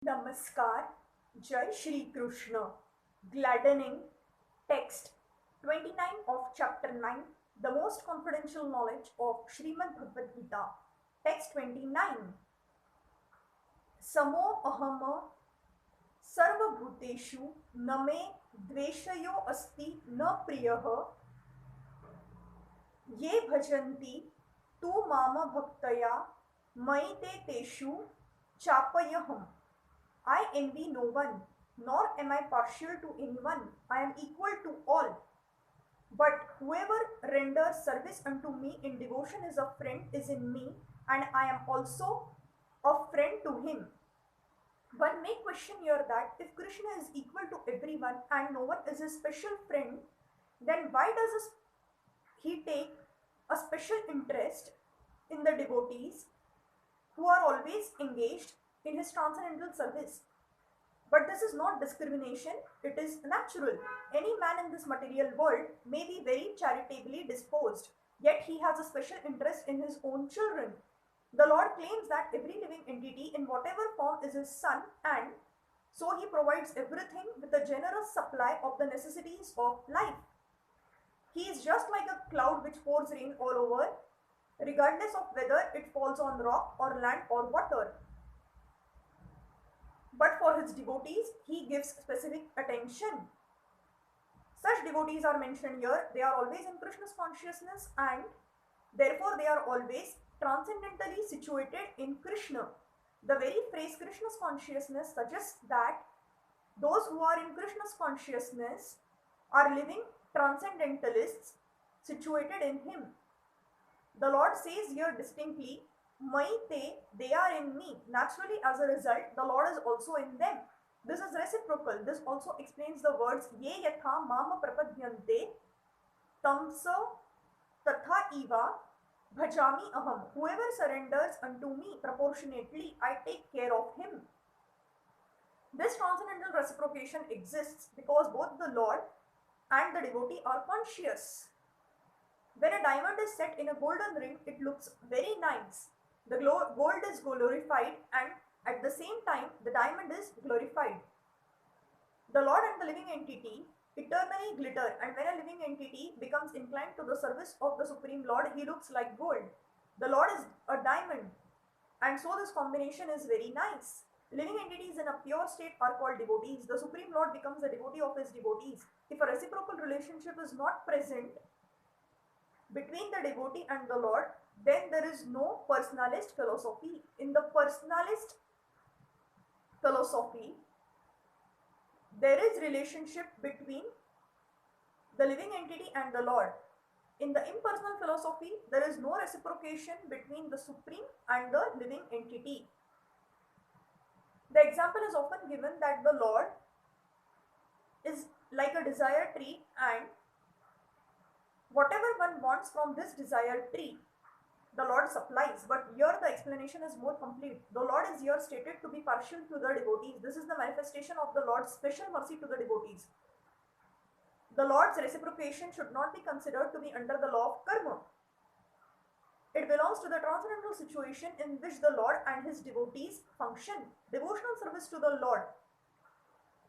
Namaskar, Jai Shri Krishna. Gladdening text 29 of chapter 9, the most confidential knowledge of Srimad Bhagavad Gita. Text 29. Samo ahama sarvabhuteshu name dveshayo asti na priyaha ye bhajanti tu mama bhaktaya maite teshu chapayaham. I envy no one, nor am I partial to anyone. I am equal to all. But whoever renders service unto me in devotion is a friend, is in me, and I am also a friend to him. One may question here that if Krishna is equal to everyone and no one is his special friend, then why does he take a special interest in the devotees who are always engaged in his transcendental service? But this is not discrimination, it is natural. Any man in this material world may be very charitably disposed, yet he has a special interest in his own children. The Lord claims that every living entity in whatever form is his son, and so he provides everything with a generous supply of the necessities of life. He is just like a cloud which pours rain all over, regardless of whether it falls on rock or land or water. But for his devotees, he gives specific attention. Such devotees are mentioned here. They are always in Krishna's consciousness and therefore they are always transcendentally situated in Krishna. The very phrase Krishna's consciousness suggests that those who are in Krishna's consciousness are living transcendentalists situated in him. The Lord says here distinctly, Maite, they are in me. Naturally, as a result, the Lord is also in them. This is reciprocal. This also explains the words Ye yatha mama prapadyante tamsa tatha eva bhajami aham. Whoever surrenders unto me proportionately, I take care of him. This transcendental reciprocation exists because both the Lord and the devotee are conscious. When a diamond is set in a golden ring, it looks very nice. The gold is glorified and at the same time the diamond is glorified. The Lord and the living entity eternally glitter, and when a living entity becomes inclined to the service of the Supreme Lord, he looks like gold. The Lord is a diamond, and so this combination is very nice. Living entities in a pure state are called devotees. The Supreme Lord becomes a devotee of his devotees. If a reciprocal relationship is not present between the devotee and the Lord, then there is no personalist philosophy. In the personalist philosophy, there is relationship between the living entity and the Lord. In the impersonal philosophy, there is no reciprocation between the Supreme and the living entity. The example is often given that the Lord is like a desire tree, and whatever one wants from this desire tree, the Lord supplies. But here the explanation is more complete. The Lord is here stated to be partial to the devotees. This is the manifestation of the Lord's special mercy to the devotees. The Lord's reciprocation should not be considered to be under the law of karma. It belongs to the transcendental situation in which the Lord and his devotees function. Devotional service to the Lord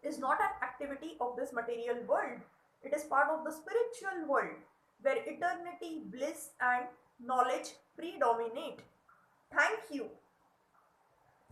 is not an activity of this material world. It is part of the spiritual world, where eternity, bliss and knowledge predominate. Thank you.